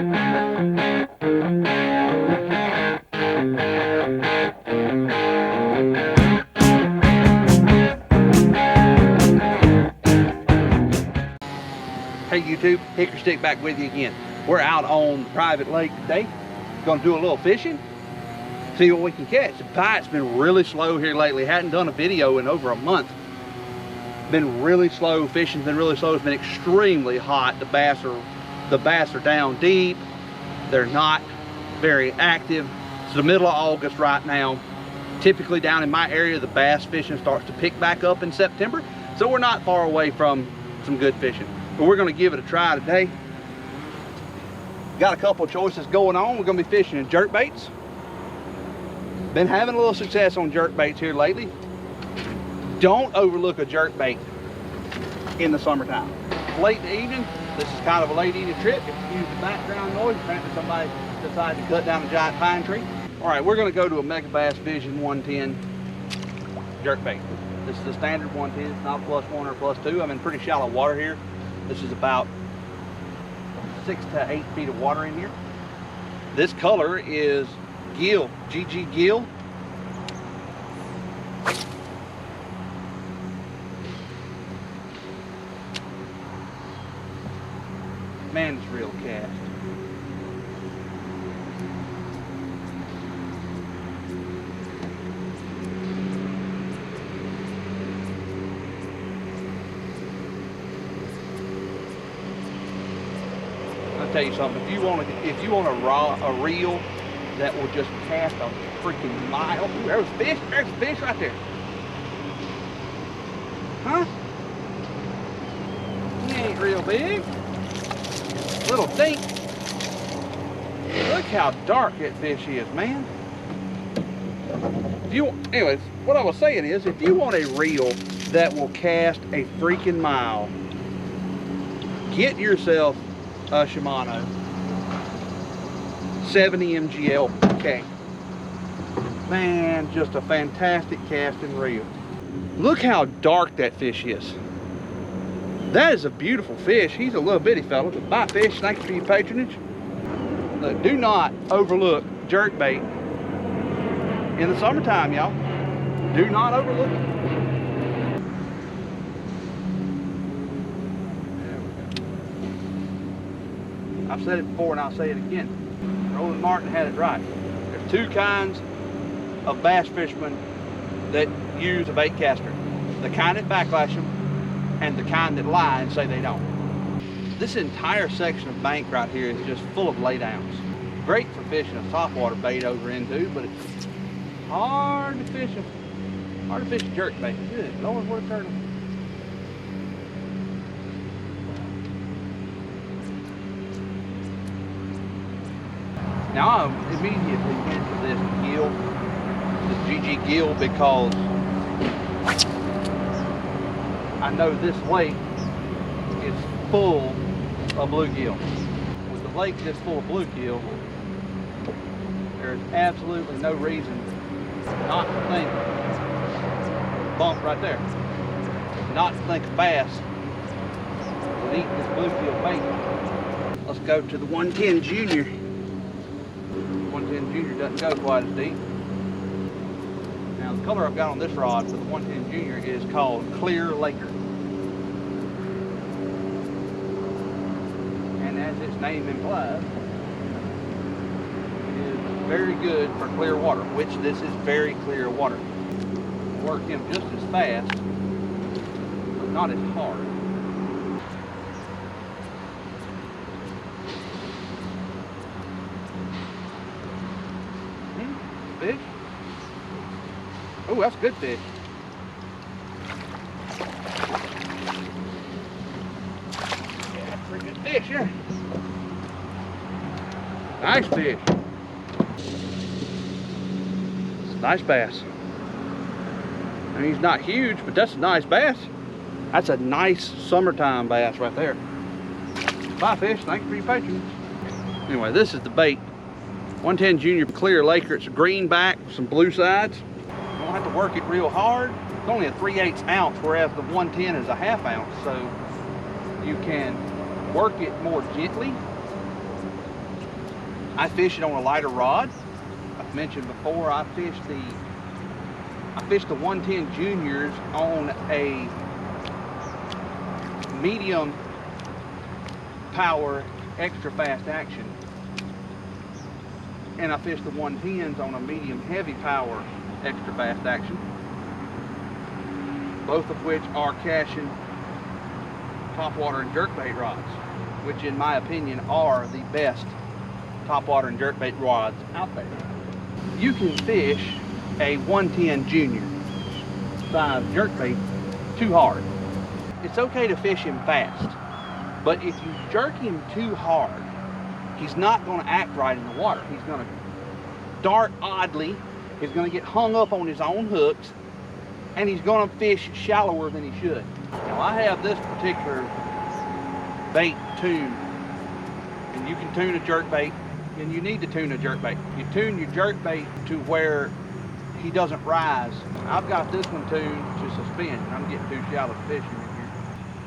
Hey YouTube, Hyckory Styck back with you again. We're out on the private lake today. Gonna do a little fishing, see what we can catch. The bite's been really slow here lately. Hadn't done a video in over a month. Been really slow, fishing's been really slow. It's been extremely hot. The bass are down deep. They're not very active. It's the middle of August right now. Typically down in my area, the bass fishing starts to pick back up in September. So we're not far away from some good fishing. But we're gonna give it a try today. Got a couple of choices going on. We're gonna be fishing in jerkbaits. Been having a little success on jerkbaits here lately. Don't overlook a jerkbait in the summertime. Late in the evening, this is kind of a late evening trip. If you use the background noise, apparently somebody decided to cut down a giant pine tree. All right, we're gonna go to a Mega Bass Vision 110 jerkbait. This is a standard 110, it's not +1 or +2. I'm in pretty shallow water here. This is about 6 to 8 feet of water in here. This color is gill, GG gill. Man, it's real cast. I'll tell you something. If you want a reel that will just cast a freaking mile. Ooh, there's fish. There's fish right there. Huh? He ain't real big. Little dink. Look how dark that fish is, man. Anyways, what I was saying is, if you want a reel that will cast a freaking mile, get yourself a Shimano 70 MGL K. Man, just a fantastic casting reel. Look how dark that fish is. That is a beautiful fish. He's a little bitty fella, but bite fish, thank you for your patronage. Look, do not overlook jerkbait in the summertime, y'all. Do not overlook it. I've said it before and I'll say it again. Roland Martin had it right. There's two kinds of bass fishermen that use a bait caster. The kind that backlash them and the kind that lie and say they don't. This entire section of bank right here is just full of laydowns. Great for fishing a topwater bait over into, but it's hard to fish a jerkbait. Good Lord, what a turtle. Now I immediately went to this gill, this GG gill, because I know this lake is full of bluegill. With the lake this full of bluegill, there's absolutely no reason not to think, bump right there, not to think a bass would eat this bluegill bait. Let's go to the 110 Junior. 110 Junior doesn't go quite as deep. Now the color I've got on this rod for the 110 Junior is called Clear Laker. And as its name implies, it is very good for clear water, which this is very clear water. Work him just as fast, but not as hard. Fish. Oh, that's a good fish. Yeah, that's a pretty good fish here. Nice fish. Nice bass. I mean, he's not huge, but that's a nice bass. That's a nice summertime bass right there. Bye, fish. Thank you for your patronage. Anyway, this is the bait. 110 Junior Clear Laker. It's a green back, some blue sides. You don't have to work it real hard. It's only a 3/8 ounce, whereas the 110 is a 1/2 ounce. So you can work it more gently I fish it on a lighter rod. I've mentioned before, I fished the 110 Juniors on a medium power extra fast action, and I fished the 110s on a medium heavy power extra fast action, both of which are Cashion topwater and jerkbait rods, which in my opinion are the best topwater and jerkbait rods out there. You can fish a 110 Junior size jerkbait too hard. It's okay to fish him fast, but if you jerk him too hard, he's not going to act right in the water. He's going to dart oddly, he's going to get hung up on his own hooks, and he's going to fish shallower than he should. Now I have this particular bait tuned, and you can tune a jerkbait, and you need to tune a jerkbait. You tune your jerkbait to where he doesn't rise. I've got this one tuned to suspend. I'm getting too shallow fishing in here.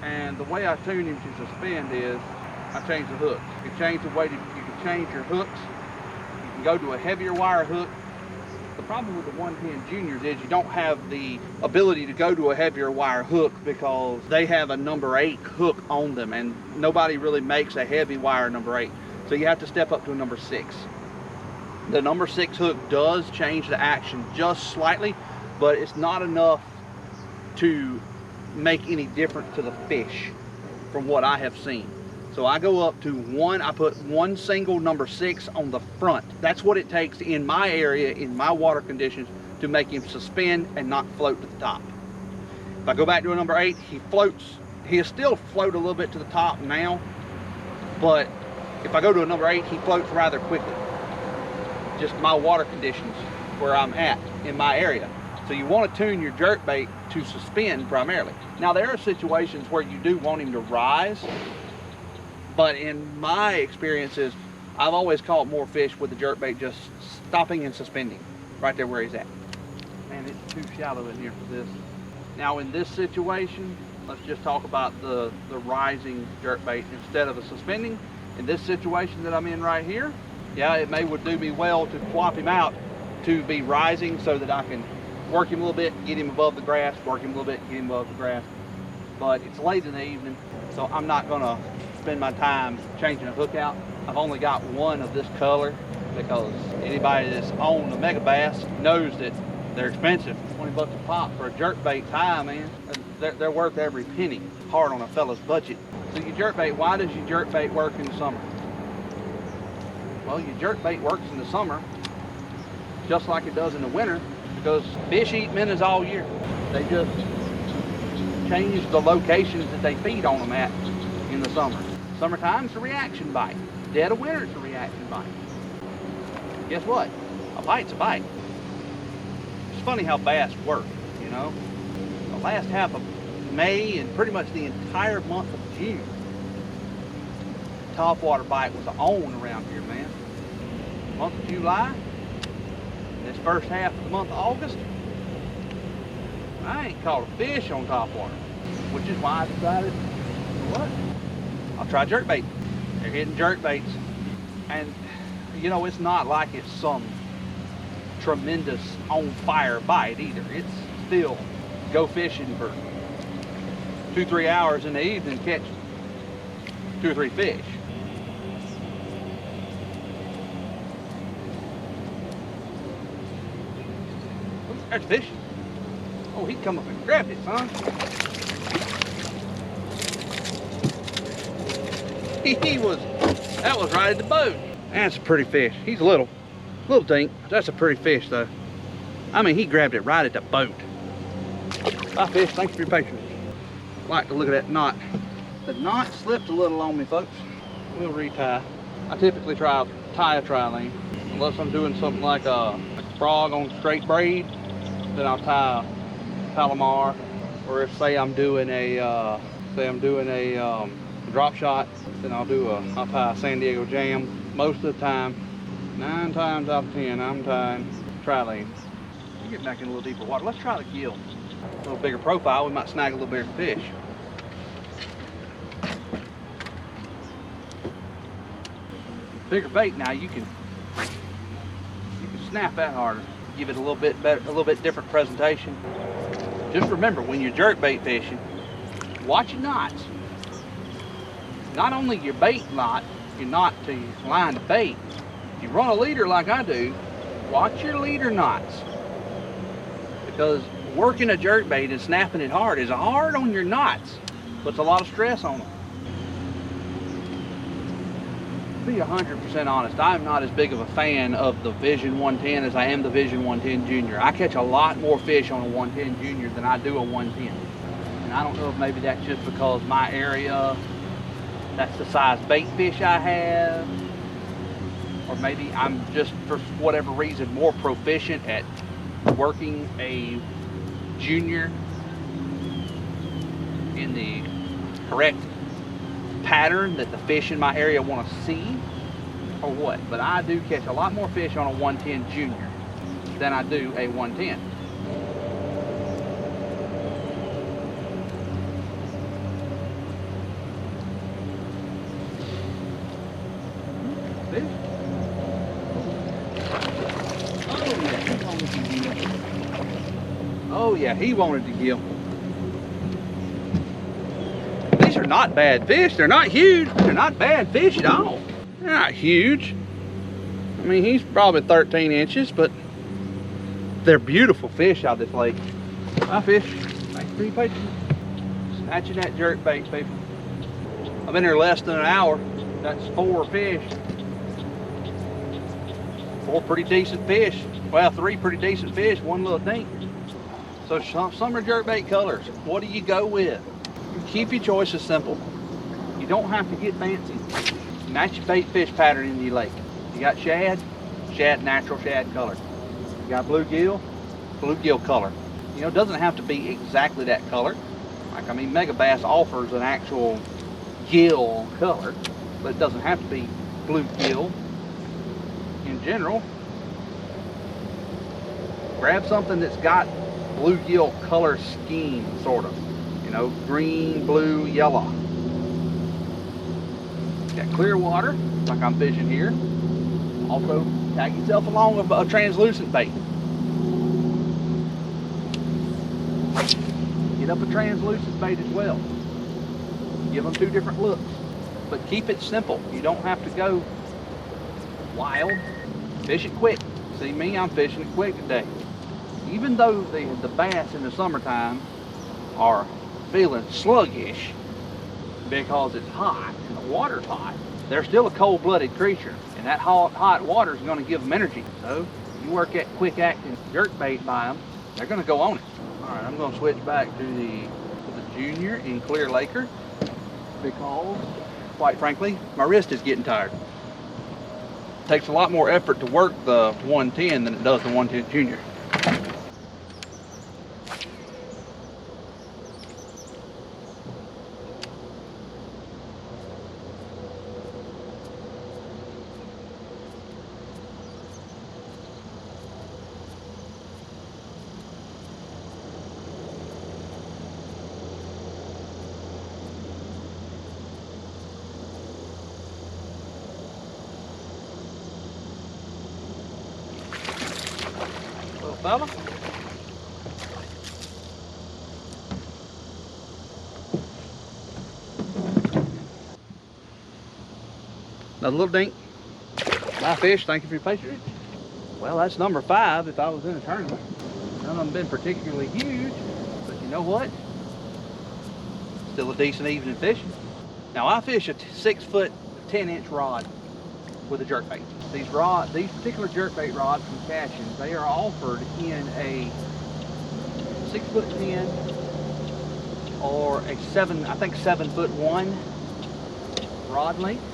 And the way I tune him to suspend is I change the hooks. You can change the way that you can change your hooks. You can go to a heavier wire hook. The problem with the 110 Juniors is you don't have the ability to go to a heavier wire hook because they have a number 8 hook on them, and nobody really makes a heavy wire number 8. So you have to step up to a number 6. The number 6 hook does change the action just slightly, but it's not enough to make any difference to the fish from what I have seen. So I go up to one, I put one single number 6 on the front. That's what it takes in my area, in my water conditions, to make him suspend and not float to the top. If I go back to a number 8, he floats. He'll still float a little bit to the top now, but if I go to a number 8, he floats rather quickly. Just my water conditions where I'm at in my area. So you want to tune your jerkbait to suspend primarily. Now there are situations where you do want him to rise, but in my experiences, I've always caught more fish with the jerkbait just stopping and suspending right there where he's at. Man, it's too shallow in here for this. Now in this situation, let's just talk about the rising jerkbait instead of a suspending. In this situation that I'm in right here, yeah, it would do me well to swap him out to be rising so that I can work him a little bit, get him above the grass, work him a little bit, get him above the grass. But it's late in the evening, so I'm not gonna spend my time changing a hook out. I've only got one of this color because anybody that's on the mega bass knows that they're expensive. 20 bucks a pop for a jerkbait tie, man. They're worth every penny. Hard on a fella's budget. So your jerkbait, why does your jerkbait work in the summer? Well, your jerkbait works in the summer just like it does in the winter because fish eat minnows all year. They just change the locations that they feed on them at in the summer. Summertime's a reaction bite. Dead of winter, it's a reaction bite. Guess what? A bite's a bite. It's funny how bass work, you know? The last half of May and pretty much the entire month of June, topwater bite was on around here, man. Month of July, this first half of the month of August, I ain't caught a fish on topwater, which is why I decided, you know what? I'll try jerkbait. They're hitting jerkbaits, and you know, it's not like it's some tremendous on fire bite either. It's still go fishing for 2-3 hours in the evening, catch 2 or 3 fish. There's a fish. Oh, he'd come up and grabbed it, son. That was right at the boat. That's a pretty fish. He's a little dink. That's a pretty fish though. I mean, he grabbed it right at the boat. Bye fish, thanks for your patience. Like to look at that knot. The knot slipped a little on me, folks. We'll retie. I typically tie a tri-lane. Unless I'm doing something like a frog on straight braid, then I'll tie a Palomar. Or if say I'm doing a drop shot, then I'll tie a San Diego Jam. Most of the time, 9 times out of 10, I'm tying tri-lane. You get back in a little deeper water. Let's try the gill. A little bigger profile, we might snag a little bigger fish. Bigger bait now, you can snap that harder, give it a little bit better, a little bit different presentation. Just remember, when you're jerkbait fishing, watch your knots. Not only your bait knot, your knot to line the bait. If you run a leader like I do, watch your leader knots. Because working a jerkbait and snapping it hard is hard on your knots. Puts a lot of stress on them. To be 100% honest, I'm not as big of a fan of the Vision 110 as I am the Vision 110 Junior. I catch a lot more fish on a 110 Junior than I do a 110. And I don't know if maybe that's just because my area, that's the size bait fish I have, or maybe I'm just, for whatever reason, more proficient at working a Junior in the correct pattern that the fish in my area want to see, or what. But I do catch a lot more fish on a 110 Junior than I do a 110. Oh yeah, he wanted to gill. These are not bad fish. They're not huge. They're not bad fish at all. They're not huge. I mean, he's probably 13 inches, but they're beautiful fish out of this lake. Hi, fish. Thanks for your patience. Snatching that jerkbait, people. I've been here less than an hour. That's 4 fish. 4 pretty decent fish. Well, 3 pretty decent fish, 1 little dink. So summer jerkbait colors, what do you go with? Keep your choices simple. You don't have to get fancy. Match your bait fish pattern in your lake. You got shad, natural shad color. You got bluegill color. You know, it doesn't have to be exactly that color. Like, I mean, mega bass offers an actual gill color, but it doesn't have to be bluegill. In general, grab something that's got bluegill color scheme, sort of. You know, green, blue, yellow. Got clear water, like I'm fishing here. Also, tag yourself along with a translucent bait. Get up a translucent bait as well. Give them 2 different looks. But keep it simple. You don't have to go wild. Fish it quick. See me, I'm fishing it quick today. Even though the bass in the summertime are feeling sluggish because it's hot and the water's hot, they're still a cold-blooded creature, and that hot water is going to give them energy. So you work that quick-acting jerkbait by them, they're going to go on it. All right, I'm going to switch back to the Junior in Clear Laker because, quite frankly, my wrist is getting tired. It takes a lot more effort to work the 110 than it does the 110 Junior. Fella. Another little dink. My fish, thank you for your patience. Well, that's number 5 if I was in a tournament. None of them been particularly huge, but you know what? Still a decent evening fishing. Now I fish a 6-foot, 10-inch rod with a jerkbait. These particular jerkbait rods from Cashion, they are offered in a 6'10" or a 7'1" rod length.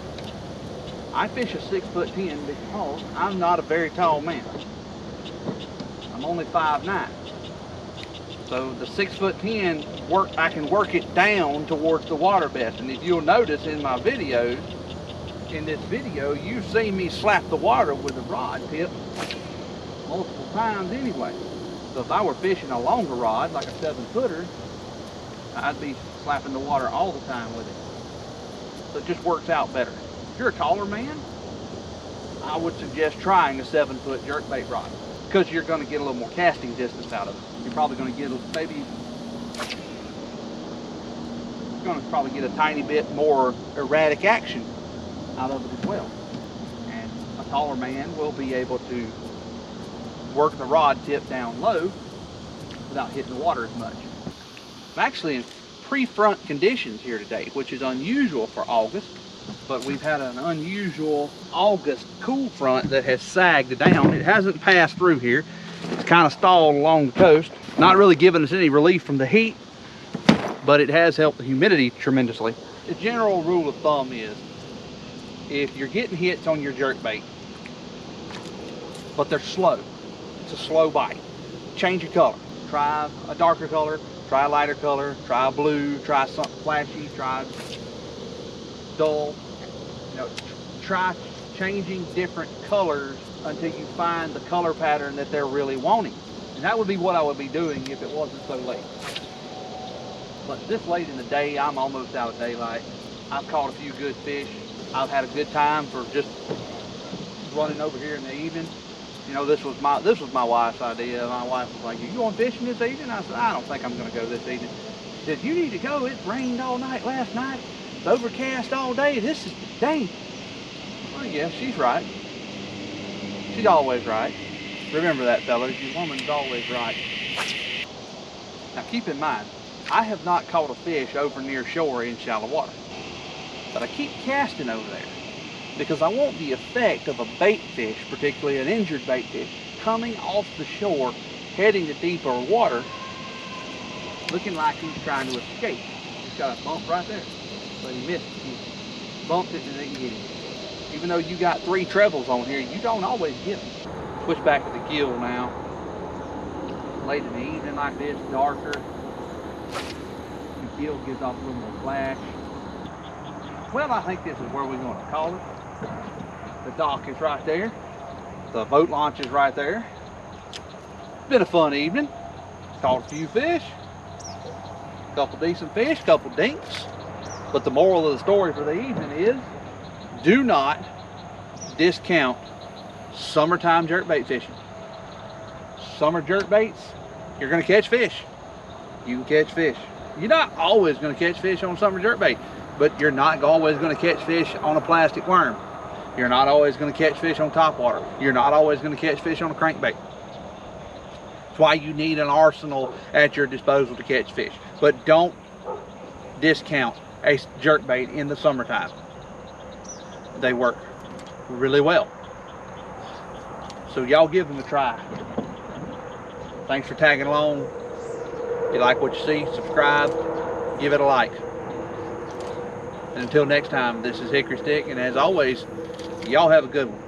I fish a 6'10" because I'm not a very tall man. I'm only 5'9". So the 6'10" I can work it down towards the water best. And if you'll notice in my videos, in this video, you've seen me slap the water with a rod tip multiple times anyway. So if I were fishing a longer rod, like a 7-footer, I'd be slapping the water all the time with it. So it just works out better. If you're a taller man, I would suggest trying a 7-foot jerkbait rod, because you're going to get a little more casting distance out of it. You're probably going to get a tiny bit more erratic action out of it as well. And a taller man will be able to work the rod tip down low without hitting the water as much. I'm actually in pre-front conditions here today, which is unusual for August, but we've had an unusual August cool front that has sagged down. It hasn't passed through here. It's kind of stalled along the coast, not really giving us any relief from the heat, but it has helped the humidity tremendously. The general rule of thumb is, if you're getting hits on your jerkbait, but they're slow, it's a slow bite, change your color. Try a darker color, try a lighter color, try a blue, try something flashy, try dull. You know, try changing different colors until you find the color pattern that they're really wanting. And that would be what I would be doing if it wasn't so late. But this late in the day, I'm almost out of daylight. I've caught a few good fish. I've had a good time for just running over here in the evening. You know, this was my wife's idea. My wife was like, "You going fishing this evening?" I said, "I don't think I'm going to go this evening." She said, "You need to go. It rained all night last night. It's overcast all day. This is the day." Well, yeah, she's right. She's always right. Remember that, fellas. Your woman's always right. Now, keep in mind, I have not caught a fish over near shore in shallow water, but I keep casting over there because I want the effect of a bait fish, particularly an injured bait fish, coming off the shore, heading to deeper water, looking like he's trying to escape. He's got a bump right there, but he missed it. He bumped it and then hit him. Even though you got 3 trebles on here, you don't always get them. Switch back to the gill now. Late in the evening like this, darker. The gill gives off a little more flash. Well, I think this is where we're going to call it. The dock is right there. The boat launch is right there. It's been a fun evening. Caught a few fish. Couple decent fish, couple dinks. But the moral of the story for the evening is, do not discount summertime jerkbait fishing. Summer jerkbaits, you're going to catch fish. You can catch fish. You're not always going to catch fish on summer jerkbait, but you're not always going to catch fish on a plastic worm. You're not always going to catch fish on topwater. You're not always going to catch fish on a crankbait. That's why you need an arsenal at your disposal to catch fish. But don't discount a jerkbait in the summertime. They work really well. So y'all give them a try. Thanks for tagging along. If you like what you see, subscribe, give it a like. And until next time, this is Hyckory Styck, and as always, y'all have a good one.